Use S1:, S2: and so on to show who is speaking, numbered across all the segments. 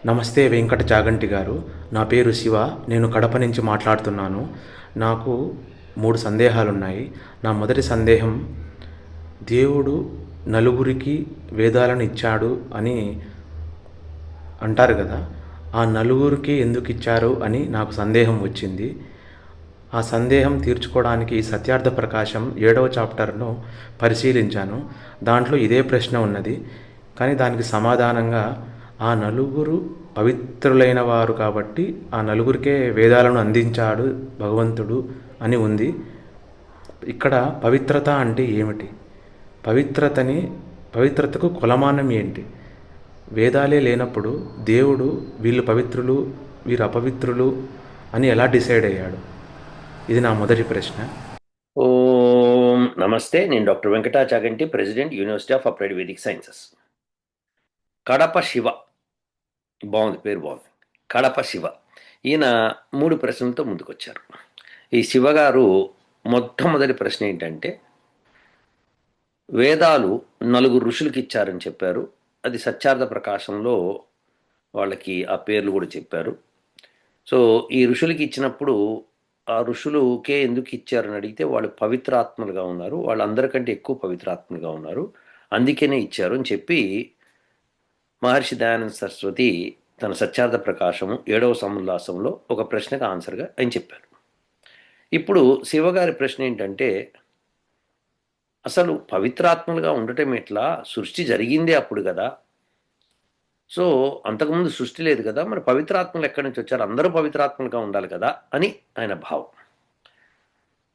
S1: నమస్తే వెంకట చాగంటి గారు. నా పేరు శివ. నేను కడప నుంచి మాట్లాడుతున్నాను. నాకు 3 సందేహాలున్నాయి. నా మొదటి సందేహం, దేవుడు నలుగురికి వేదాలను ఇచ్చాడు అని అంటారు కదా! ఆ నలుగురికి ఎందుకు ఇచ్చారు అని నాకు సందేహం వచ్చింది. ఆ సందేహం తీర్చుకోవడానికి సత్యార్థ ప్రకాశం 7వ చాప్టర్ను పరిశీలించాను. దాంట్లో ఇదే ప్రశ్న ఉన్నది. కానీ దానికి సమాధానంగా ఆ నలుగురు పవిత్రులైన వారు కాబట్టి ఆ నలుగురికే వేదాలను అందించాడు భగవంతుడు అని ఉంది. ఇక్కడ పవిత్రత అంటే ఏమిటి? పవిత్రతని పవిత్రతకు కొలమానం ఏంటి? వేదాలే లేనప్పుడు దేవుడు వీళ్ళు పవిత్రులు, వీరు అపవిత్రులు అని ఎలా డిసైడ్ అయ్యాడు? ఇది నా మొదటి ప్రశ్న.
S2: ఓం నమస్తే. నేను doctor Venkata Chaganti, president, university of applied Vedic sciences. Kadapa Shiva, బాగుంది, పేరు బాగుంది. కడప శివ ఈయన 3 ప్రశ్నలతో ముందుకొచ్చారు. ఈ శివ గారు మొట్టమొదటి ప్రశ్న ఏంటంటే, వేదాలు 4 ఋషులకి ఇచ్చారని చెప్పారు. అది సత్యార్థ ప్రకాశంలో వాళ్ళకి ఆ పేర్లు కూడా చెప్పారు. సో ఈ ఋషులకి ఇచ్చినప్పుడు ఆ ఋషులుకే ఎందుకు ఇచ్చారని అడిగితే, వాళ్ళు పవిత్రాత్మలుగా ఉన్నారు, వాళ్ళందరికంటే ఎక్కువ పవిత్రాత్మలుగా ఉన్నారు, అందుకనే ఇచ్చారు అని చెప్పి మహర్షి దయానంద సరస్వతి తన సత్యార్థ ప్రకాశము 7వ సముల్లాసంలో ఒక ప్రశ్నకు ఆన్సర్గా ఆయన చెప్పారు. ఇప్పుడు శివగారి ప్రశ్న ఏంటంటే, అసలు పవిత్రాత్మలుగా ఉండటం ఎట్లా? సృష్టి జరిగిందే అప్పుడు కదా. సో అంతకుముందు సృష్టి లేదు కదా, మరి పవిత్రాత్మలు ఎక్కడి నుంచి వచ్చారు? అందరూ పవిత్రాత్మలుగా ఉండాలి కదా అని ఆయన భావం.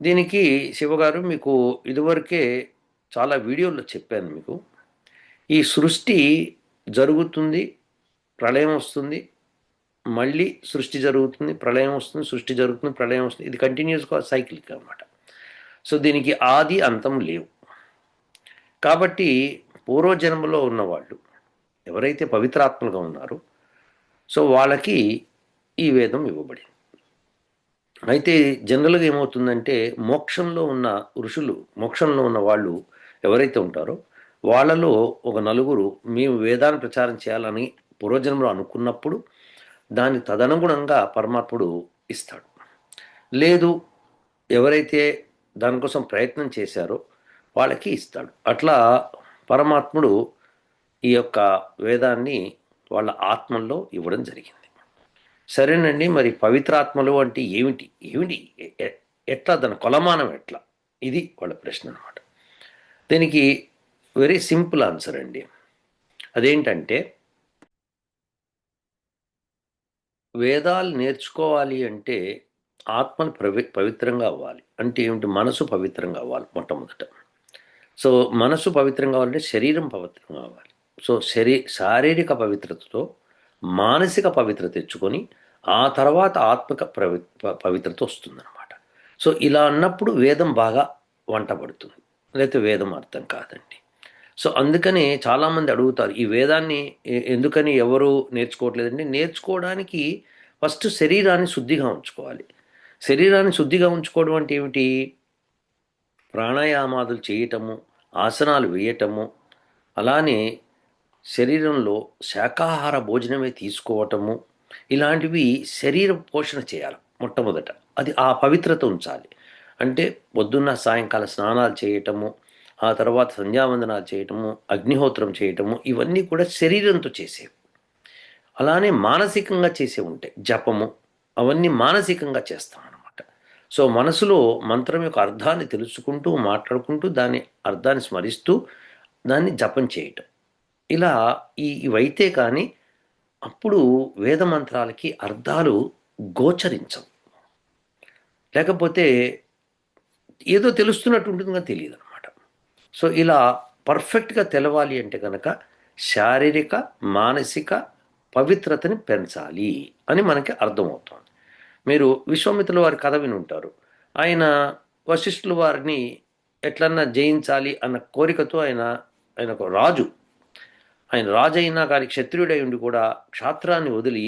S2: దీనికి శివగారు, మీకు ఇదివరకే చాలా వీడియోల్లో చెప్పాను మీకు, ఈ సృష్టి జరుగుతుంది, ప్రళయం వస్తుంది, మళ్ళీ సృష్టి జరుగుతుంది, ప్రళయం వస్తుంది, సృష్టి జరుగుతుంది, ప్రళయం వస్తుంది, ఇది కంటిన్యూస్గా సైకిల్కి అనమాట. సో దీనికి ఆది అంతం లేవు. కాబట్టి పూర్వజన్మలో ఉన్నవాళ్ళు ఎవరైతే పవిత్రాత్మలుగా ఉన్నారో, సో వాళ్ళకి ఈ వేదం ఇవ్వబడింది. అయితే జనరల్గా ఏమవుతుందంటే, మోక్షంలో ఉన్న ఋషులు, మోక్షంలో ఉన్న వాళ్ళు ఎవరైతే ఉంటారో వాళ్ళలో ఒక నలుగురు మేము వేదాన్ని ప్రచారం చేయాలని పూర్వజన్మలో అనుకున్నప్పుడు దాని తదనుగుణంగా పరమాత్ముడు ఇస్తాడు. లేదు, ఎవరైతే దానికోసం ప్రయత్నం చేశారో వాళ్ళకి ఇస్తాడు. అట్లా పరమాత్ముడు ఈ యొక్క వేదాన్ని వాళ్ళ ఆత్మల్లో ఇవ్వడం జరిగింది. సరేనండి, మరి పవిత్రాత్మలు అంటే ఏమిటి ఏమిటి ఎట్లా, దాని కొలమానం ఎట్లా? ఇది వాళ్ళ ప్రశ్న అనమాట. దీనికి వెరీ సింపుల్ ఆన్సర్ అండి. అదేంటంటే, వేదాలు నేర్చుకోవాలి అంటే ఆత్మను పవిత్రంగా అవ్వాలి. అంటే ఏమిటి? మనసు పవిత్రంగా అవ్వాలి మొట్టమొదట. సో మనసు పవిత్రంగా అవ్వాలంటే శరీరం పవిత్రంగా అవ్వాలి. సో శారీరక పవిత్రతతో మానసిక పవిత్రత తెచ్చుకొని ఆ తర్వాత ఆత్మక పవిత్రత వస్తుందన్నమాట. సో ఇలా అన్నప్పుడు వేదం బాగా వంటబడుతుంది, లేకపోతే వేదం అర్థం కాదండి. సో అందుకని చాలామంది అడుగుతారు, ఈ వేదాన్ని ఎందుకని ఎవరు నేర్చుకోవట్లేదండి? నేర్చుకోవడానికి ఫస్ట్ శరీరాన్ని శుద్ధిగా ఉంచుకోవాలి. శరీరాన్ని శుద్ధిగా ఉంచుకోవడం అంటే ఏమిటి? ప్రాణాయామాదులు చేయటము, ఆసనాలు వేయటము, అలానే శరీరంలో శాకాహార భోజనమే తీసుకోవటము, ఇలాంటివి శరీర పోషణ చేయాలి మొట్టమొదట. అది ఆ పవిత్రత ఉంచాలి. అంటే పొద్దున్న సాయంకాల స్నానాలు చేయటము, ఆ తర్వాత సంధ్యావందనాలు చేయటము, అగ్నిహోత్రం చేయటము, ఇవన్నీ కూడా శరీరంతో చేసేవి. అలానే మానసికంగా చేసే ఉంటాయి, జపము, అవన్నీ మానసికంగా చేస్తాం అనమాట. సో మనసులో మంత్రం యొక్క అర్థాన్ని తెలుసుకుంటూ, మాట్లాడుకుంటూ, దాని అర్థాన్ని స్మరిస్తూ దాన్ని జపం చేయటం, ఇలా ఇవైతే కానీ అప్పుడు వేద మంత్రాలకి అర్థాలు గోచరించవు. లేకపోతే ఏదో తెలుస్తున్నట్టు ఉంటుంది కానీ తెలియదు అనమాట. సో ఇలా పర్ఫెక్ట్గా తెలవాలి అంటే కనుక శారీరక మానసిక పవిత్రతని పెంచాలి అని మనకి అర్థమవుతుంది. మీరు విశ్వామిత్రుల వారి కథ విని ఉంటారు. ఆయన వశిష్ఠుల వారిని ఎట్లన్నా జయించాలి అన్న కోరికతో ఆయన ఒక రాజు, ఆయన రాజు అయినా కానీ క్షత్రియుడై ఉండి కూడా క్షాత్రాన్ని వదిలి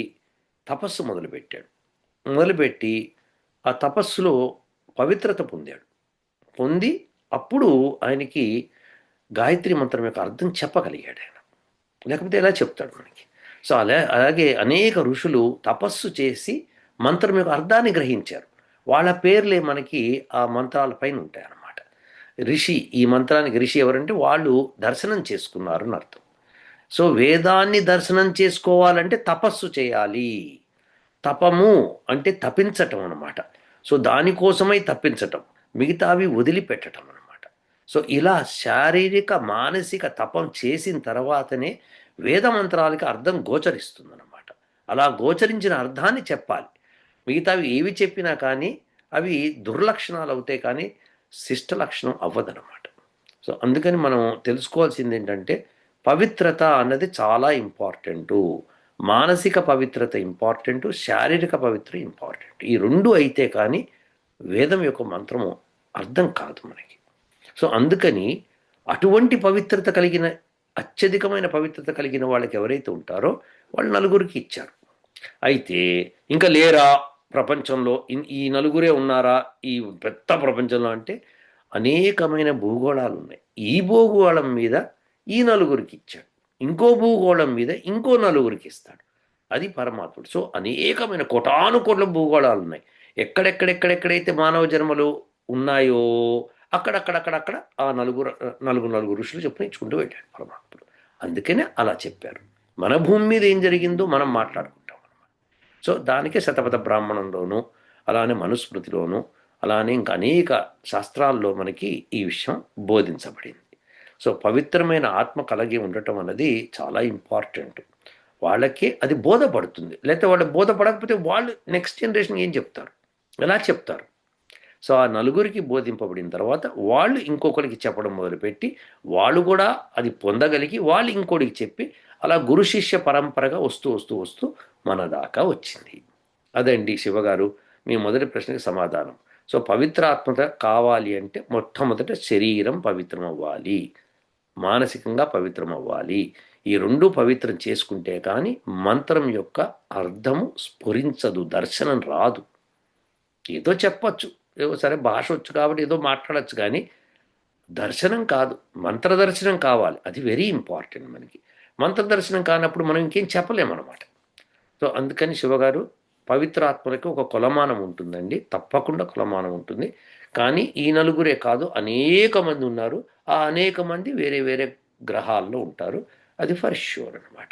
S2: తపస్సు మొదలుపెట్టాడు. మొదలుపెట్టి ఆ తపస్సులో పవిత్రత పొందాడు. పొంది అప్పుడు ఆయనకి గాయత్రి మంత్రం యొక్క అర్థం చెప్పగలిగాడు ఆయన. లేకపోతే ఎలా చెప్తాడు మనకి? సో అలాగే అనేక ఋషులు తపస్సు చేసి మంత్రం యొక్క అర్థాన్ని గ్రహించారు. వాళ్ళ పేర్లే మనకి ఆ మంత్రాల పైన ఉంటాయన్నమాట. ఋషి, ఈ మంత్రానికి ఋషి ఎవరంటే వాళ్ళు దర్శనం చేసుకున్నారు అని అర్థం. సో వేదాన్ని దర్శనం చేసుకోవాలంటే తపస్సు చేయాలి. తపము అంటే తపించటం అన్నమాట. సో దానికోసమై తప్పించటం, మిగతావి వదిలిపెట్టడం అన్నమాట. సో ఇలా శారీరక మానసిక తపం చేసిన తర్వాతనే వేద మంత్రాలకి అర్థం గోచరిస్తుందన్నమాట. అలా గోచరించిన అర్థాన్ని చెప్పాలి. మిగతావి ఏవి చెప్పినా కానీ అవి దుర్లక్షణాలు అవుతాయి, కానీ శిష్ట లక్షణం అవ్వదన్నమాట. సో అందుకని మనం తెలుసుకోవాల్సింది ఏంటంటే పవిత్రత అన్నది చాలా ఇంపార్టెంటు. మానసిక పవిత్రత ఇంపార్టెంటు, శారీరక పవిత్రత ఇంపార్టెంట్. ఈ రెండు అయితే కానీ వేదం యొక్క మంత్రము అర్థం కాదు మనకి. సో అందుకని అటువంటి పవిత్రత కలిగిన, అత్యధికమైన పవిత్రత కలిగిన వాళ్ళకి ఎవరైతే ఉంటారో వాళ్ళు నలుగురికి ఇచ్చారు. అయితే ఇంకా లేరా ప్రపంచంలో, ఈ నలుగురే ఉన్నారా ఈ పెద్ద ప్రపంచంలో అంటే అనేకమైన భూగోళాలు ఉన్నాయి. ఈ భూగోళం మీద ఈ నలుగురికి ఇచ్చాడు, ఇంకో భూగోళం మీద ఇంకో నలుగురికి ఇస్తాడు. అది పరమాత్ముడు. సో అనేకమైన కోటాను కోట్ల భూగోళాలు ఉన్నాయి. ఎక్కడెక్కడెక్కడెక్కడైతే మానవ జన్మలు ఉన్నాయో అక్కడక్కడక్కడక్కడ ఆ నలుగురు ఋషులు చెప్పిన ఇచ్చుకుంటూ వెళ్ళాడు పరమాత్ముడు. అందుకనే అలా చెప్పారు. మన భూమి మీద ఏం జరిగిందో మనం మాట్లాడుకుంటాం అన్నమాట. సో దానికే శతపథ బ్రాహ్మణంలోనూ, అలానే మనుస్మృతిలోనూ, అలానే ఇంకా అనేక శాస్త్రాల్లో మనకి ఈ విషయం బోధించబడింది. సో పవిత్రమైన ఆత్మ కలిగి ఉండటం అన్నది చాలా ఇంపార్టెంట్. వాళ్ళకి అది బోధపడుతుంది. లేకపోతే వాళ్ళు బోధపడకపోతే వాళ్ళు నెక్స్ట్ జనరేషన్ ఏం చెప్తారు, ఎలా చెప్తారు? సో ఆ నలుగురికి బోధింపబడిన తర్వాత వాళ్ళు ఇంకొకరికి చెప్పడం మొదలుపెట్టి వాళ్ళు కూడా అది పొందగలిగి వాళ్ళు ఇంకోటికి చెప్పి అలా గురు శిష్య పరంపరగా వస్తూ వస్తూ వస్తూ మన దాకా వచ్చింది. అదండి శివగారు మీ మొదటి ప్రశ్నకి సమాధానం. సో పవిత్రాత్మత కావాలి అంటే మొట్టమొదట శరీరం పవిత్రం అవ్వాలి, మానసికంగా పవిత్రం అవ్వాలి. ఈ రెండు పవిత్రం చేసుకుంటే కానీ మంత్రం యొక్క అర్థము స్ఫురించదు, దర్శనం రాదు. ఏదో చెప్పచ్చు, ఏదో సరే భాష వచ్చు కాబట్టి ఏదో మాట్లాడచ్చు, కానీ దర్శనం కాదు, మంత్రదర్శనం కావాలి. అది వెరీ ఇంపార్టెంట్ మనకి. మంత్రదర్శనం కానప్పుడు మనం ఇంకేం చెప్పలేమన్నమాట. సో అందుకని శివగారు పవిత్రాత్మలకి ఒక కొలమానం ఉంటుందండి, తప్పకుండా కొలమానం ఉంటుంది. కానీ ఈ నలుగురే కాదు, అనేక మంది ఉన్నారు. ఆ అనేక మంది వేరే వేరే గ్రహాల్లో ఉంటారు, అది ఫర్ ష్యూర్ అనమాట.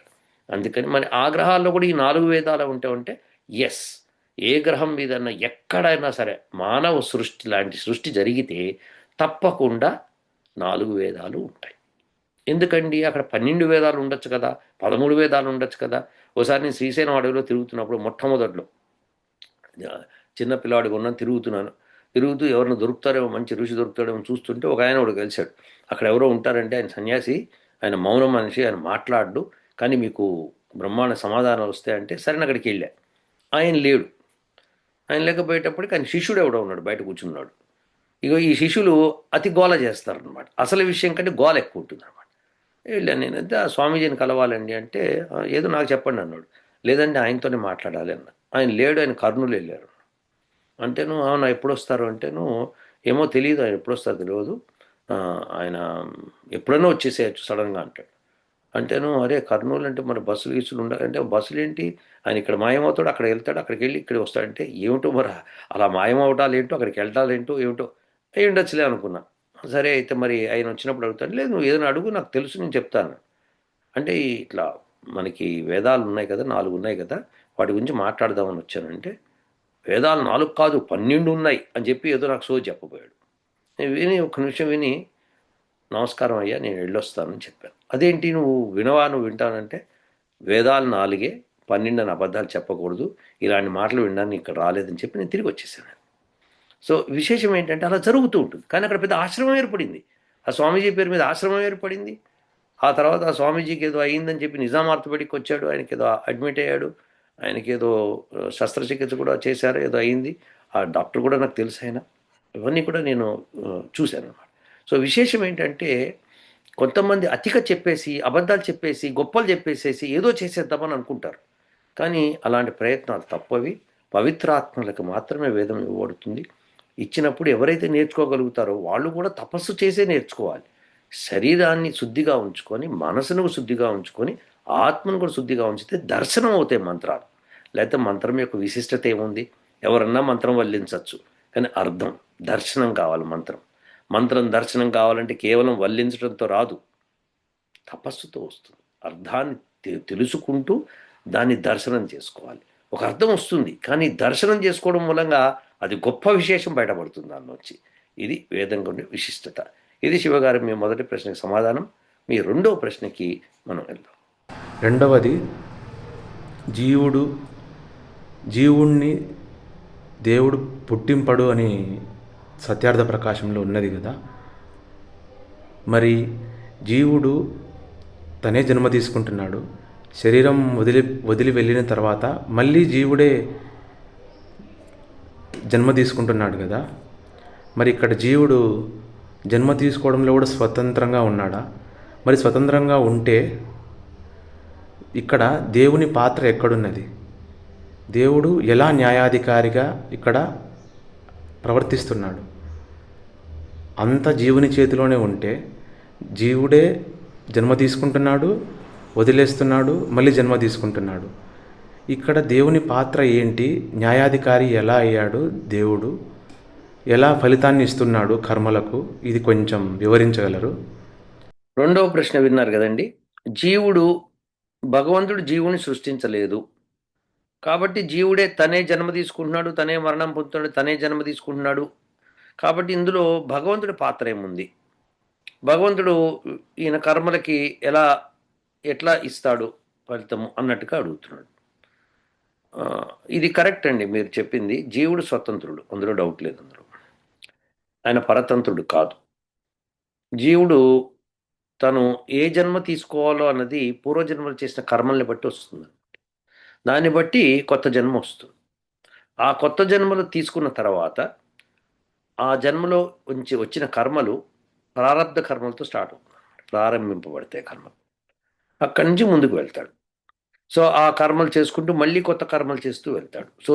S2: అందుకని మన ఆ గ్రహాల్లో కూడా ఈ 4 వేదాలు ఉంటే ఎస్, ఏ గ్రహం మీదన్నా ఎక్కడైనా సరే మానవ సృష్టి లాంటి సృష్టి జరిగితే తప్పకుండా 4 వేదాలు ఉంటాయి. ఎందుకండి అక్కడ 12 వేదాలు ఉండొచ్చు కదా, 13 వేదాలు ఉండొచ్చు కదా. ఒకసారి నేను శ్రీశైలం అడవిలో తిరుగుతున్నప్పుడు మొట్టమొదట్లో చిన్న పిల్లవాడిగా ఉన్నాను, తిరుగుతూ ఎవరిని దొరుకుతారేమో, మంచి ఋషి దొరుకుతాడేమో చూస్తుంటే ఒక ఆయన ఒకడు కలిశాడు. అక్కడ ఎవరో ఉంటారంటే ఆయన సన్యాసి, ఆయన మౌనం మనిషి, ఆయన మాట్లాడు, కానీ మీకు బ్రహ్మాండ సమాధానాలు వస్తాయంటే సరే అక్కడికి వెళ్ళా. ఆయన లేడు. ఆయన లేకపోయేటప్పటికి ఆయన శిష్యుడు ఎవడో ఉన్నాడు, బయట కూర్చున్నాడు. ఇగో ఈ శిష్యులు అతి గోల చేస్తారనమాట. అసలు విషయం కంటే గోల ఎక్కువ ఉంటుంది అనమాట. వెళ్ళాను నేను, అయితే ఆ స్వామీజీని కలవాలండి అంటే ఏదో నాకు చెప్పండి అన్నాడు. లేదండి ఆయనతోనే మాట్లాడాలి అన్న. ఆయన లేడు, ఆయన కర్నూలు వెళ్ళారు. అంటేను అవునా ఎప్పుడు వస్తారు అంటేను ఏమో తెలియదు, ఆయన ఎప్పుడు వస్తారో తెలియదు, ఆయన ఎప్పుడైనా వచ్చేసేయచ్చు సడన్గా అంటాడు. అంటేను అరే కర్నూలు అంటే మన బస్సులు గీసులు ఉండాలంటే బస్సులు ఏంటి, ఆయన ఇక్కడ మాయమవుతాడు, అక్కడ వెళ్తాడు, అక్కడికి వెళ్ళి ఇక్కడ వస్తాడంటే ఏమిటో మరి అలా మాయమవటాలు ఏంటో, అక్కడికి వెళ్ళటాలేంటో ఏమిటో అయి ఉండొచ్చులే అనుకున్నా. సరే అయితే మరి ఆయన వచ్చినప్పుడు అడుగుతాను, లేదు నువ్వు ఏదైనా అడుగు, నాకు తెలుసు నేను చెప్తాను. అంటే ఇట్లా మనకి వేదాలు ఉన్నాయి కదా, 4 ఉన్నాయి కదా, వాటి గురించి మాట్లాడదామని వచ్చానంటే వేదాలు 4 కాదు 12 ఉన్నాయి అని చెప్పి ఏదో నాకు సో చెప్పబోయాడు. నేను విని ఒక నిమిషం విని నమస్కారం అయ్యా నేను వెళ్ళొస్తానని చెప్పాను. అదేంటి నువ్వు వినవా, నువ్వు వింటానంటే వేదాలు 4, 12 అని అబద్ధాలు చెప్పకూడదు, ఇలాంటి మాటలు వినడానికి ఇక్కడ రాలేదని చెప్పి నేను తిరిగి వచ్చేసాను. సో విశేషం ఏంటంటే అలా జరుగుతూ ఉంటుంది. కానీ అక్కడ పెద్ద ఆశ్రమం ఏర్పడింది, ఆ స్వామీజీ పేరు మీద ఆశ్రమం ఏర్పడింది. ఆ తర్వాత ఆ స్వామీజీకి ఏదో అయ్యిందని చెప్పి నిజాం ఆర్థోపెడిక్ వచ్చాడు, ఆయనకి ఏదో అడ్మిట్ అయ్యాడు, ఆయనకి ఏదో శస్త్రచికిత్స కూడా చేశారు, ఏదో అయింది. ఆ డాక్టర్ కూడా నాకు తెలుసు ఆయన. ఇవన్నీ కూడా నేను చూశాను అన్నమాట. సో విశేషం ఏంటంటే కొంతమంది అతిగా చెప్పేసి, అబద్ధాలు చెప్పేసి, గొప్పలు చెప్పేసేసి ఏదో చేసేద్దామని అనుకుంటారు. కానీ అలాంటి ప్రయత్నాలు తప్పవి. పవిత్రాత్మలకు మాత్రమే వేదం ఇవ్వబడుతుంది. ఇచ్చినప్పుడు ఎవరైతే నేర్చుకోగలుగుతారో వాళ్ళు కూడా తపస్సు చేసే నేర్చుకోవాలి. శరీరాన్ని శుద్ధిగా ఉంచుకొని, మనసును శుద్ధిగా ఉంచుకొని, ఆత్మను కూడా శుద్ధిగా ఉంచితే దర్శనం అవుతాయి మంత్రాలు. లేకపోతే మంత్రం యొక్క విశిష్టత ఏముంది? ఎవరన్నా మంత్రం వల్లించవచ్చు, కానీ అర్థం, దర్శనం కావాలి. మంత్రం దర్శనం కావాలంటే కేవలం వల్లించడంతో రాదు, తపస్సుతో వస్తుంది. అర్థాన్ని తెలుసుకుంటూ దాన్ని దర్శనం చేసుకోవాలి. ఒక అర్థం వస్తుంది, కానీ దర్శనం చేసుకోవడం మూలంగా అది గొప్ప విశేషం బయటపడుతుంది దానిలోంచి. ఇది వేదంగా ఉండే విశిష్టత. ఇది శివగారి మీ మొదటి ప్రశ్నకి సమాధానం. మీ రెండవ ప్రశ్నకి మనం వెళ్దాం.
S1: రెండవది, జీవుణ్ణి దేవుడు పుట్టింపడు అని సత్యార్థ ప్రకాశంలో ఉన్నది కదా. మరి జీవుడు తనే జన్మ తీసుకుంటున్నాడు. శరీరం వదిలి వెళ్ళిన తర్వాత మళ్ళీ జీవుడే జన్మ తీసుకుంటున్నాడు కదా. మరి ఇక్కడ జీవుడు జన్మ తీసుకోవడంలో కూడా స్వతంత్రంగా ఉన్నాడా? మరి స్వతంత్రంగా ఉంటే ఇక్కడ దేవుని పాత్ర ఎక్కడున్నది? దేవుడు ఎలా న్యాయాధికారిగా ఇక్కడ ప్రవర్తిస్తున్నాడు? అంత జీవుని చేతిలోనే ఉంటే జీవుడే జన్మ తీసుకుంటున్నాడు, వదిలేస్తున్నాడు, మళ్ళీ జన్మ తీసుకుంటున్నాడు. ఇక్కడ దేవుని పాత్ర ఏంటి? న్యాయాధికారి ఎలా అయ్యాడు? దేవుడు ఎలా ఫలితాన్ని ఇస్తున్నాడు కర్మలకు? ఇది కొంచెం వివరించగలరు?
S2: రెండవ ప్రశ్న విన్నారు కదండి. భగవంతుడు జీవుని సృష్టించలేదు కాబట్టి జీవుడే తనే జన్మ తీసుకుంటున్నాడు, తనే మరణం పొందుతున్నాడు, తనే జన్మ తీసుకుంటున్నాడు. కాబట్టి ఇందులో భగవంతుడి పాత్ర ఏముంది? భగవంతుడు ఈయన కర్మలకి ఎట్లా ఇస్తాడు ఫలితము అన్నట్టుగా అడుగుతున్నాడు. ఇది కరెక్ట్ అండి మీరు చెప్పింది. జీవుడు స్వతంత్రుడు, అందులో డౌట్ లేదు. ఆయన పరతంత్రుడు కాదు. జీవుడు తను ఏ జన్మ తీసుకోవాలో అన్నది పూర్వజన్మలు చేసిన కర్మల్ని బట్టి వస్తుంది. దాన్ని బట్టి కొత్త జన్మ వస్తుంది. ఆ కొత్త జన్మలు తీసుకున్న తర్వాత ఆ జన్మలో వచ్చిన కర్మలు ప్రారబ్ధ కర్మలతో స్టార్ట్ అవుతుంది, ప్రారంభింపబడతాయి కర్మలు. అక్కడి నుంచి ముందుకు వెళ్తాడు. సో ఆ కర్మలు చేసుకుంటూ మళ్ళీ కొత్త కర్మలు చేస్తూ వెళ్తాడు. సో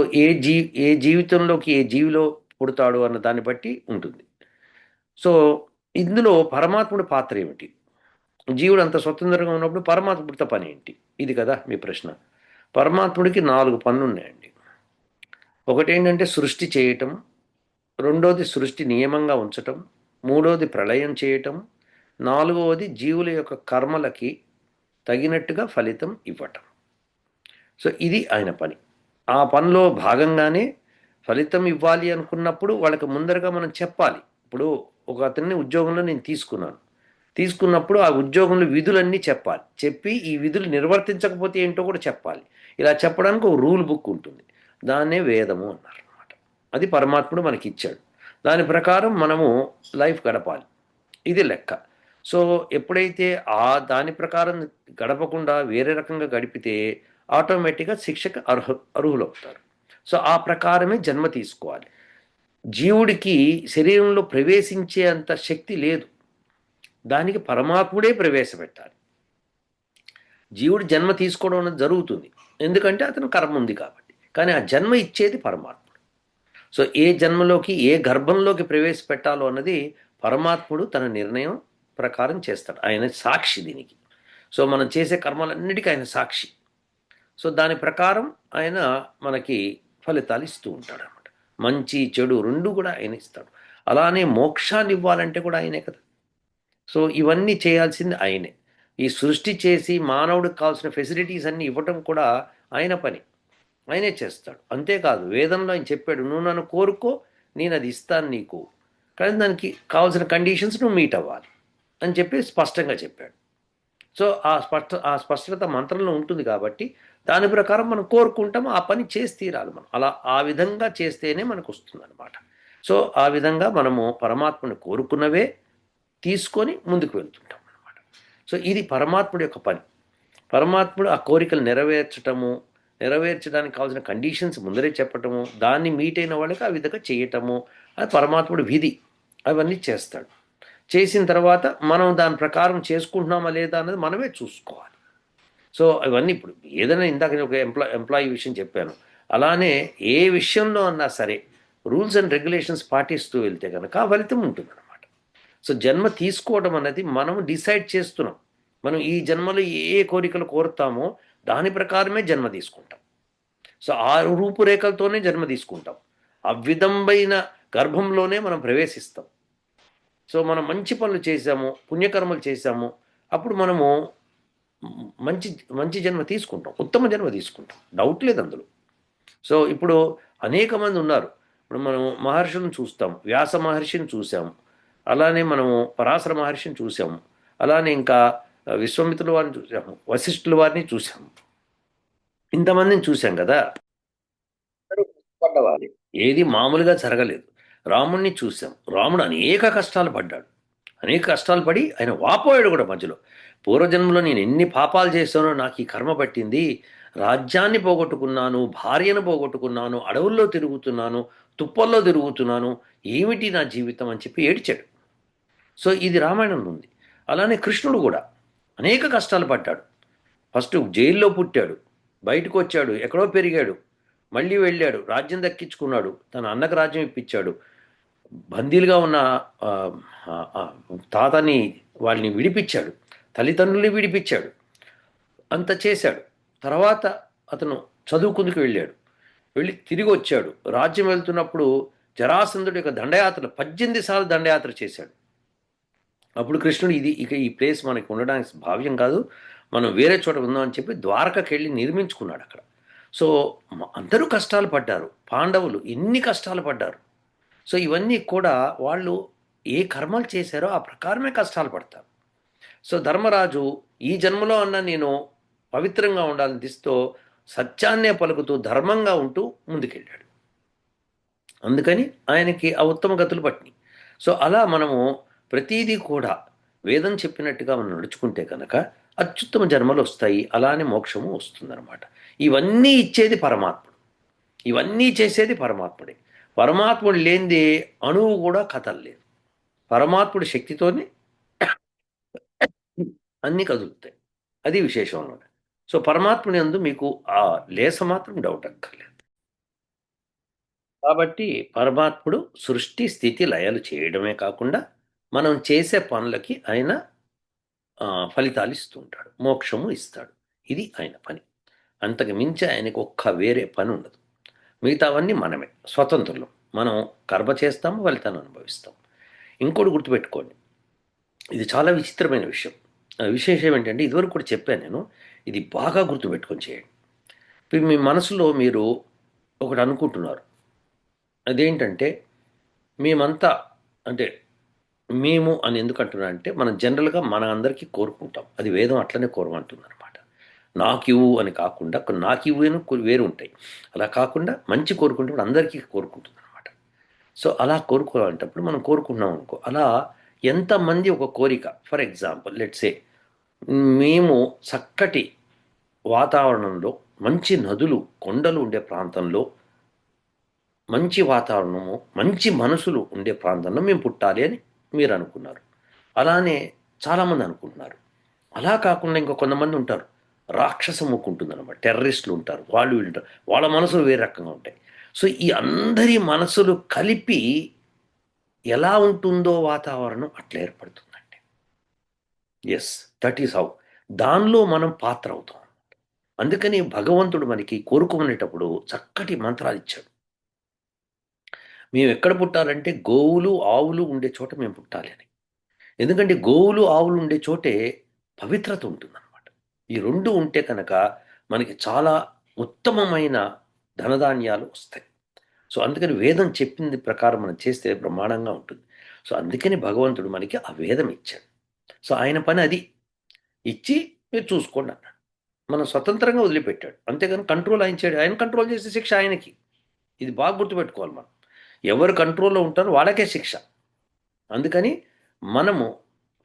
S2: ఏ జీవితంలోకి ఏ జీవిలో పుడతాడు అన్న దాన్ని బట్టి ఉంటుంది. సో ఇందులో పరమాత్ముడి పాత్ర ఏమిటి? జీవుడు అంత స్వతంత్రంగా ఉన్నప్పుడు పరమాత్ముడితో పని ఏంటి? ఇది కదా మీ ప్రశ్న. పరమాత్ముడికి 4 పనులు ఉన్నాయండి. ఒకటి ఏంటంటే సృష్టి చేయటం, రెండోది సృష్టి నియమంగా ఉంచటం, మూడోది ప్రళయం చేయటం, నాలుగవది జీవుల యొక్క కర్మలకి తగినట్టుగా ఫలితం ఇవ్వటం. సో ఇది ఆయన పని. ఆ పనిలో భాగంగానే ఫలితం ఇవ్వాలి అనుకున్నప్పుడు వాళ్ళకి ముందరగా మనం చెప్పాలి. ఇప్పుడు ఒక అతన్ని ఉద్యోగంలో నేను తీసుకున్నప్పుడు ఆ ఉద్యోగంలో విధులన్నీ చెప్పాలి. చెప్పి ఈ విధులు నిర్వర్తించకపోతే ఏంటో కూడా చెప్పాలి. ఇలా చెప్పడానికి ఒక రూల్ బుక్ ఉంటుంది. దాన్నే వేదము అన్నారు అన్నమాట. అది పరమాత్ముడు మనకి ఇచ్చాడు. దాని ప్రకారం మనము లైఫ్ గడపాలి. ఇది లెక్క. సో ఎప్పుడైతే దాని ప్రకారం గడపకుండా వేరే రకంగా గడిపితే ఆటోమేటిక్గా శిక్షకు అర్హులవుతారు. సో ఆ ప్రకారమే జన్మ తీసుకోవాలి. జీవుడికి శరీరంలో ప్రవేశించే అంత శక్తి లేదు. దానికి పరమాత్ముడే ప్రవేశపెట్టాలి. జీవుడు జన్మ తీసుకోవడం అనేది జరుగుతుంది, ఎందుకంటే అతను కర్మ ఉంది కాబట్టి. కానీ ఆ జన్మ ఇచ్చేది పరమాత్ముడు. సో ఏ జన్మలోకి ఏ గర్భంలోకి ప్రవేశపెట్టాలో అన్నది పరమాత్ముడు తన నిర్ణయం ప్రకారం చేస్తాడు. ఆయన సాక్షి దీనికి. సో మనం చేసే కర్మలన్నిటికీ ఆయన సాక్షి. సో దాని ప్రకారం ఆయన మనకి ఫలితాలు ఇస్తూ ఉంటాడు అన్నమాట. మంచి చెడు రెండు కూడా ఆయన ఇస్తాడు. అలానే మోక్షాన్ని ఇవ్వాలంటే కూడా ఆయనే కదా. సో ఇవన్నీ చేయాల్సింది ఆయనే. ఈ సృష్టి చేసి మానవుడికి కావాల్సిన ఫెసిలిటీస్ అన్నీ ఇవ్వటం కూడా ఆయన పని, ఆయనే చేస్తాడు. అంతేకాదు వేదంలో ఆయన చెప్పాడు, నువ్వు నన్ను కోరుకో, నేను అది ఇస్తాను నీకు, కానీ దానికి కావాల్సిన కండిషన్స్ నువ్వు మీట్ అవ్వాలి అని చెప్పి స్పష్టంగా చెప్పాడు. సో ఆ స్పష్టత మంత్రంలో ఉంటుంది కాబట్టి దాని ప్రకారం మనం కోరుకుంటాం, ఆ పని చేసి తీరాలి మనం. ఆ విధంగా చేస్తేనే మనకు వస్తుంది అనమాట. సో ఆ విధంగా మనము పరమాత్మని కోరుకున్నవే తీసుకొని ముందుకు వెళ్తుంటాం అనమాట. సో ఇది పరమాత్ముడి యొక్క పని. పరమాత్ముడు ఆ కోరికలు నెరవేర్చడానికి కావాల్సిన కండిషన్స్ ముందరే చెప్పటము, దాన్ని మీట్ అయిన వాళ్ళకి ఆ విధంగా చేయటము, అది పరమాత్ముడి విధి. అవన్నీ చేస్తాడు. చేసిన తర్వాత మనం దాని ప్రకారం చేసుకుంటున్నామా లేదా అన్నది మనమే చూసుకోవాలి. సో అవన్నీ ఇప్పుడు ఏదైనా ఇందాక నేను ఒక ఎంప్లాయీ విషయం చెప్పాను. అలానే ఏ విషయంలో అన్నా సరే రూల్స్ అండ్ రెగ్యులేషన్స్ పాటిస్తూ వెళ్తే కనుక ఫలితం ఉంటుందన్నమాట. సో జన్మ తీసుకోవడం అనేది మనం డిసైడ్ చేస్తున్నాం. మనం ఈ జన్మలో ఏ కోరికలు కోరుతామో దాని ప్రకారమే జన్మ తీసుకుంటాం. సో ఆ రూపురేఖలతోనే జన్మ తీసుకుంటాం. ఆ విధమైన గర్భంలోనే మనం ప్రవేశిస్తాం. సో మనం మంచి పనులు చేశాము, పుణ్యకర్మలు చేశాము, అప్పుడు మనము మంచి మంచి జన్మ తీసుకుంటాం, ఉత్తమ జన్మ తీసుకుంటాం, డౌట్ లేదు అందులో. సో ఇప్పుడు అనేక మంది ఉన్నారు. ఇప్పుడు మనం మహర్షులను చూస్తాం, వ్యాస మహర్షిని చూసాము, అలానే మనము పరాశర మహర్షిని చూసాము, అలానే ఇంకా విశ్వామిత్రుల వారిని చూసాము, వశిష్ఠుల వారిని చూసాము, ఇంతమందిని చూసాం కదా. అందరూ కష్టపడ్డవారే. ఏది మామూలుగా జరగలేదు. రాముణ్ణి చూసాం, రాముడు అనేక కష్టాలు పడ్డాడు. అనేక కష్టాలు పడి ఆయన వాపోయాడు కూడా మధ్యలో. పూర్వజన్మలో నేను ఎన్ని పాపాలు చేశానో నాకు ఈ కర్మ పట్టింది, రాజ్యాన్ని పోగొట్టుకున్నాను, భార్యను పోగొట్టుకున్నాను, అడవుల్లో తిరుగుతున్నాను, తుప్పల్లో తిరుగుతున్నాను, ఏమిటి నా జీవితం అని చెప్పి ఏడ్చాడు. సో ఇది రామాయణంలో ఉంది. అలానే కృష్ణుడు కూడా అనేక కష్టాలు పడ్డాడు. ఫస్ట్ జైల్లో పుట్టాడు, బయటకు వచ్చాడు, ఎక్కడో పెరిగాడు, మళ్ళీ వెళ్ళాడు, రాజ్యం దక్కించుకున్నాడు, తన అన్నకు రాజ్యం ఇప్పించాడు, బందీలుగా ఉన్న ఆ, ఆ, తాతని వాళ్ళని విడిపించాడు, తల్లిదండ్రుల్ని విడిపించాడు, అంత చేశాడు. తర్వాత అతను చదువుకుందుకు వెళ్ళాడు, వెళ్ళి తిరిగి వచ్చాడు. రాజ్యం వెళ్తున్నప్పుడు జరాసంధుడి యొక్క దండయాత్ర 18 సార్లు దండయాత్ర చేశాడు. అప్పుడు కృష్ణుడు ఇక ఈ ప్లేస్ మనకి ఉండడానికి భావ్యం కాదు, మనం వేరే చోట ఉందామని చెప్పి ద్వారకకి వెళ్ళి నిర్మించుకున్నాడు అక్కడ. సో అందరూ కష్టాలు పడ్డారు, పాండవులు ఎన్ని కష్టాలు పడ్డారు. సో ఇవన్నీ కూడా వాళ్ళు ఏ కర్మలు చేశారో ఆ ప్రకారమే కష్టాలు పడతారు. సో ధర్మరాజు ఈ జన్మలో అన్న నేను పవిత్రంగా ఉండాలని దిస్తో సత్యాన్నే పలుకుతూ ధర్మంగా ఉంటూ ముందుకెళ్ళాడు. అందుకని ఆయనకి ఆ ఉత్తమ గతులు పట్టినాయి. సో అలా మనము ప్రతీదీ కూడా వేదం చెప్పినట్టుగా మనం నడుచుకుంటే కనుక అత్యుత్తమ జన్మలు వస్తాయి, అలానే మోక్షము వస్తుందన్నమాట. ఇవన్నీ ఇచ్చేది పరమాత్ముడు, ఇవన్నీ చేసేది పరమాత్ముడే. పరమాత్ముడు లేనిదే అణువు కూడా కదలలేదు. పరమాత్ముడి శక్తితోనే అన్నీ కదులుతాయి. అది విశేషం అన్నమాట. సో పరమాత్ముని యందు మీకు ఆ లేస మాత్రం డౌట్ అక్కర్లేదు. కాబట్టి పరమాత్ముడు సృష్టి స్థితి లయాలు చేయడమే కాకుండా మనం చేసే పనులకి ఆయన ఫలితాలు ఇస్తూ ఉంటాడు, మోక్షము ఇస్తాడు. ఇది ఆయన పని. అంతకు మించి ఆయనకు ఒక్క వేరే పని ఉండదు. మిగతావన్నీ మనమే స్వతంత్రులం. మనం కర్మ చేస్తాము, ఫలితాన్ని అనుభవిస్తాం. ఇంకోటి గుర్తుపెట్టుకోండి, ఇది చాలా విచిత్రమైన విషయం. విశేషం ఏంటంటే ఇదివరకు కూడా చెప్పాను నేను, ఇది బాగా గుర్తుపెట్టుకొని చేయండి. ఇప్పుడు మీ మనసులో మీరు ఒకటి అనుకుంటున్నారు, అదేంటంటే మేమంతా అంటే మేము అని ఎందుకు అంటున్నా అంటే మనం జనరల్గా మన అందరికీ కోరుకుంటాం, అది వేదం అట్లనే కోరమంటుంది అనమాట. నాకు ఇవ్వు అని కాకుండా నాకు ఇవ్వు అని వేరు ఉంటాయి. అలా కాకుండా మంచి కోరుకుంటే అందరికీ కోరుకుంటుంది అనమాట. సో అలా కోరుకోవాలంటప్పుడు మనం కోరుకున్నాం అనుకో, అలా ఎంతమంది ఒక కోరిక, ఫర్ ఎగ్జాంపుల్ లెట్సే మేము చక్కటి వాతావరణంలో, మంచి నదులు కొండలు ఉండే ప్రాంతంలో, మంచి వాతావరణము, మంచి మనసులు ఉండే ప్రాంతంలో మేము పుట్టాలి అని మీరు అనుకున్నారు. అలానే చాలామంది అనుకుంటున్నారు. అలా కాకుండా ఇంకా కొంతమంది ఉంటారు, రాక్షస ముక్కు ఉంటుందన్నమాట, టెర్రరిస్టులు ఉంటారు, వాళ్ళు వీళ్ళు ఉంటారు, వాళ్ళ మనసులు వేరే రకంగా ఉంటాయి. సో ఈ అందరి మనసులు కలిపి ఎలా ఉంటుందో వాతావరణం అట్లా ఏర్పడుతుందండి. Yes, that is how. దానిలో మనం పాత్ర అవుతాం. అందుకని భగవంతుడు మనకి కోరుకునేటప్పుడు చక్కటి మంత్రాలు ఇచ్చాడు. మేము ఎక్కడ పుట్టాలంటే గోవులు ఆవులు ఉండే చోట మేము పుట్టాలి అని. ఎందుకంటే గోవులు ఆవులు ఉండే చోటే పవిత్రత ఉంటుందన్నమాట. ఈ రెండు ఉంటే కనుక మనకి చాలా ఉత్తమమైన ధనధాన్యాలు వస్తాయి. సో అందుకని వేదం చెప్పింది ప్రకారం మనం చేస్తే బ్రహ్మాండంగా ఉంటుంది. సో అందుకని భగవంతుడు మనకి ఆ వేదం ఇచ్చాడు. సో ఆయన పని అది, ఇచ్చి మీరు చూసుకోండి అన్నాడు. మనం స్వతంత్రంగా వదిలిపెట్టాడు, అంతేగాని కంట్రోల్ ఆయన చేయడు. ఆయన కంట్రోల్ చేసే శిక్ష ఆయనకి. ఇది బాగా గుర్తుపెట్టుకోవాలి మనం. ఎవరు కంట్రోల్లో ఉంటారో వాళ్ళకే శిక్ష. అందుకని మనము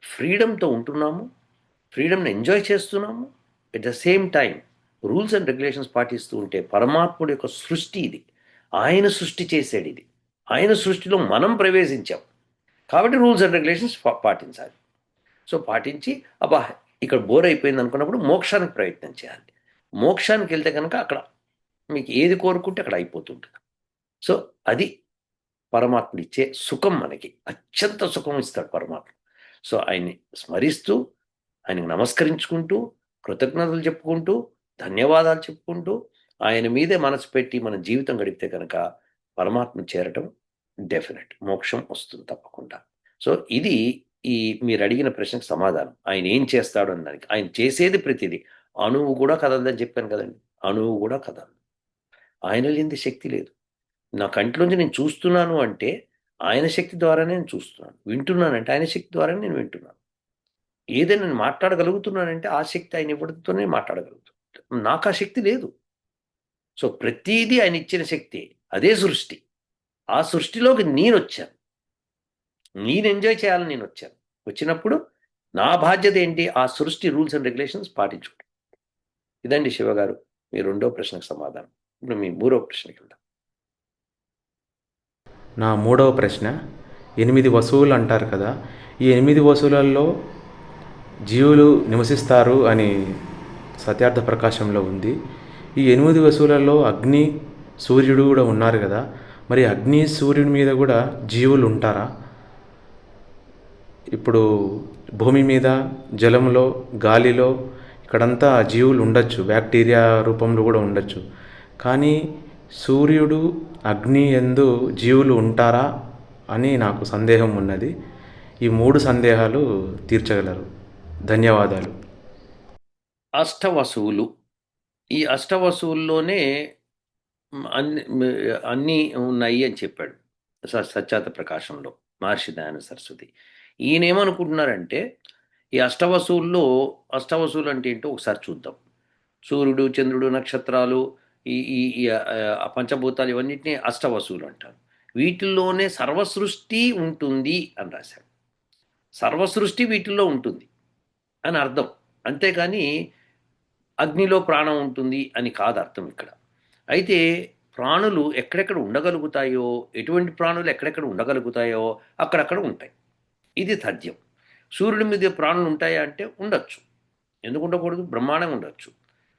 S2: ఫ్రీడమ్తో ఉంటున్నాము, ఫ్రీడమ్ని ఎంజాయ్ చేస్తున్నాము, at the same time rules and regulations పాటిస్తూ ఉంటే పరమాత్ముడి యొక్క సృష్టి ఇది. ఆయన సృష్టి చేసాడు ఇది. ఆయన సృష్టిలో మనం ప్రవేశించాం కాబట్టి రూల్స్ అండ్ రెగ్యులేషన్స్ పాటించాలి. సో పాటించి అబ్బా ఇక్కడ బోర్ అయిపోయింది అనుకున్నప్పుడు మోక్షానికి ప్రయత్నం చేయాలి. మోక్షానికి వెళ్తే కనుక అక్కడ మీకు ఏది కోరుకుంటే అక్కడ అయిపోతుంటుంది. సో అది పరమాత్ముడు ఇచ్చే సుఖం మనకి అత్యంత సుఖం ఇస్తాడు పరమాత్మ. సో ఆయన్ని స్మరిస్తూ, ఆయనకు నమస్కరించుకుంటూ, కృతజ్ఞతలు చెప్పుకుంటూ, ధన్యవాదాలు చెప్పుకుంటూ, ఆయన మీదే మనసు పెట్టి మన జీవితం గడిపితే కనుక పరమాత్మ చేరటం డెఫినెట్. మోక్షం వస్తుంది తప్పకుండా. సో ఇది ఈ మీరు అడిగిన ప్రశ్నకు సమాధానం. ఆయన ఏం చేస్తాడు అనడానికి. ఆయన చేసేది ప్రతిదీ. అణువు కూడా కదలదని చెప్పాను కదండీ! అణువు కూడా కదలదు. ఆయన లేనిది శక్తి లేదు. నా కంట్లోంచి నేను చూస్తున్నాను అంటే, ఆయన శక్తి ద్వారానే నేను చూస్తున్నాను. వింటున్నానంటే ఆయన శక్తి ద్వారానే నేను వింటున్నాను. ఏదైనా నేను మాట్లాడగలుగుతున్నానంటే ఆ శక్తి ఆయన ఇవ్వడంతోనే మాట్లాడగలుగుతాను. నాకు ఆ శక్తి లేదు. సో ప్రతీదీ ఆయన ఇచ్చిన శక్తి. అదే సృష్టి. ఆ సృష్టిలోకి నేనొచ్చాను. నేను ఎంజాయ్ చేయాలని నేనొచ్చాను. వచ్చినప్పుడు నా బాధ్యత ఏంటి? ఆ సృష్టి రూల్స్ అండ్ రెగ్యులేషన్స్ పాటించుకోవడం. ఇదండి శివగారు మీ రెండో ప్రశ్నకు సమాధానం. ఇప్పుడు మీ మూడో ప్రశ్నకి వెళ్దాం.
S1: నా మూడవ ప్రశ్న, 8 వసువులు అంటారు కదా, ఈ 8 వసువులలో జీవులు నివసిస్తారు అని సత్యార్థ ప్రకాశంలో ఉంది. ఈ 8 వసువులలో అగ్ని, సూర్యుడు కూడా ఉన్నారు కదా, మరి అగ్ని సూర్యుడి మీద కూడా జీవులు ఉంటారా? ఇప్పుడు భూమి మీద, జలంలో, గాలిలో ఇక్కడంతా జీవులు ఉండొచ్చు, బ్యాక్టీరియా రూపంలో కూడా ఉండొచ్చు. కానీ సూర్యుడు, అగ్ని యందు జీవులు ఉంటారా అని నాకు సందేహం ఉన్నది. ఈ 3 సందేహాలు తీర్చగలరు. ధన్యవాదాలు.
S2: అష్టవసువులు. ఈ అష్టవసువుల్లోనే అన్నీ ఉన్నాయి అని చెప్పాడు సత్యార్థ ప్రకాశంలో మహర్షి దయానంద సరస్వతి. ఈయనేమనుకుంటున్నారంటే ఈ అష్టవసువులు అంటే ఏంటో ఒకసారి చూద్దాం. సూర్యుడు, చంద్రుడు, నక్షత్రాలు, ఈ ఈ ఈ, పంచభూతాలు ఇవన్నిటిని అష్టవసువులు అంటారు. వీటిల్లోనే సర్వసృష్టి ఉంటుంది అని రాశాడు. సర్వసృష్టి వీటిల్లో ఉంటుంది అని అర్థం. అంతేకాని అగ్నిలో ప్రాణం ఉంటుంది అని కాదు అర్థం ఇక్కడ. అయితే ప్రాణులు ఎక్కడెక్కడ ఉండగలుగుతాయో, ఎటువంటి ప్రాణులు ఎక్కడెక్కడ ఉండగలుగుతాయో అక్కడక్కడ ఉంటాయి. ఇది తథ్యం. సూర్యుడి మీద ప్రాణులు ఉంటాయా అంటే ఉండొచ్చు. ఎందుకు ఉండకూడదు? బ్రహ్మాండంగా ఉండొచ్చు.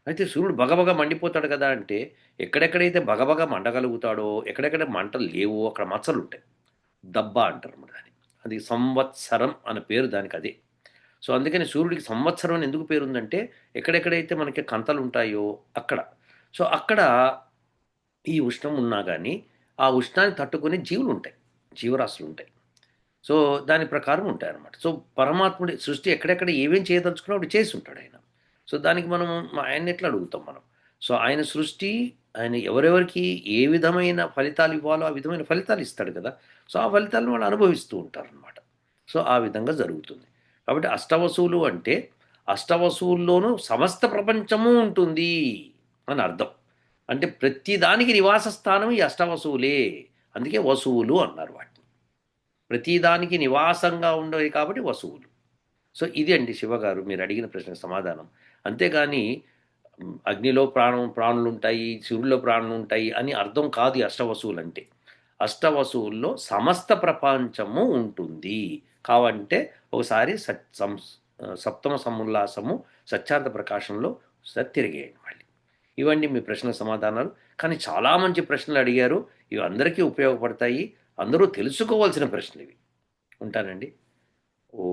S2: అయితే సూర్యుడు బగబగ మండిపోతాడు కదా అంటే, ఎక్కడెక్కడైతే బగబగ మండగలుగుతాడో, ఎక్కడెక్కడ మంటలు లేవో అక్కడ మచ్చలు ఉంటాయి. దబ్బా అంటారు మరి దాన్ని. అది సంవత్సరం అనే పేరు దానికి అదే. సో అందుకని సూర్యుడికి సంవత్సరం అని ఎందుకు పేరుందంటే, ఎక్కడెక్కడైతే మనకి కంతలు ఉంటాయో అక్కడ. సో అక్కడ ఈ ఉష్ణం ఉన్నా కానీ ఆ ఉష్ణాన్ని తట్టుకునే జీవులు ఉంటాయి, జీవరాశులు ఉంటాయి. సో దాని ప్రకారం ఉంటాయి అన్నమాట. సో పరమాత్ముడి సృష్టి ఎక్కడెక్కడ ఏమేం చేయదలుచుకున్నా అప్పుడు చేసి ఉంటాడు ఆయన. సో దానికి మనం ఆయన్ని ఎట్లా అడుగుతాం మనం? సో ఆయన సృష్టి, ఆయన ఎవరెవరికి ఏ విధమైన ఫలితాలు ఇవ్వాలో ఆ విధమైన ఫలితాలు ఇస్తాడు కదా. సో ఆ ఫలితాలను వాళ్ళు అనుభవిస్తూ ఉంటారనమాట. సో ఆ విధంగా జరుగుతుంది. కాబట్టి అష్టవసువులు అంటే అష్టవసువుల్లోనూ సమస్త ప్రపంచము ఉంటుంది అని అర్థం. అంటే ప్రతి దానికి నివాస స్థానం ఈ అష్టవసువులే. అందుకే వసువులు అన్నారు వాటిని. ప్రతిదానికి నివాసంగా ఉండేవి కాబట్టి వసువులు. సో ఇది అండి శివగారు మీరు అడిగిన ప్రశ్నకు సమాధానం. అంతేగాని అగ్నిలో ప్రాణులు ఉంటాయి, సూర్యులో ప్రాణులు ఉంటాయి అని అర్థం కాదు ఈ అష్టవసువులు అంటే. అష్టవసువుల్లో సమస్త ప్రపంచము ఉంటుంది. కావంటే ఒకసారి సప్తమ సముల్లాసము సత్యార్థ ప్రకాశంలో ఒకసారి తిరిగేయండి మళ్ళీ. ఇవన్నీ మీ ప్రశ్న సమాధానాలు. కానీ చాలా మంచి ప్రశ్నలు అడిగారు. ఇవి అందరికీ ఉపయోగపడతాయి. అందరూ తెలుసుకోవాల్సిన ప్రశ్నలు ఇవి. ఉంటానండి. ఓ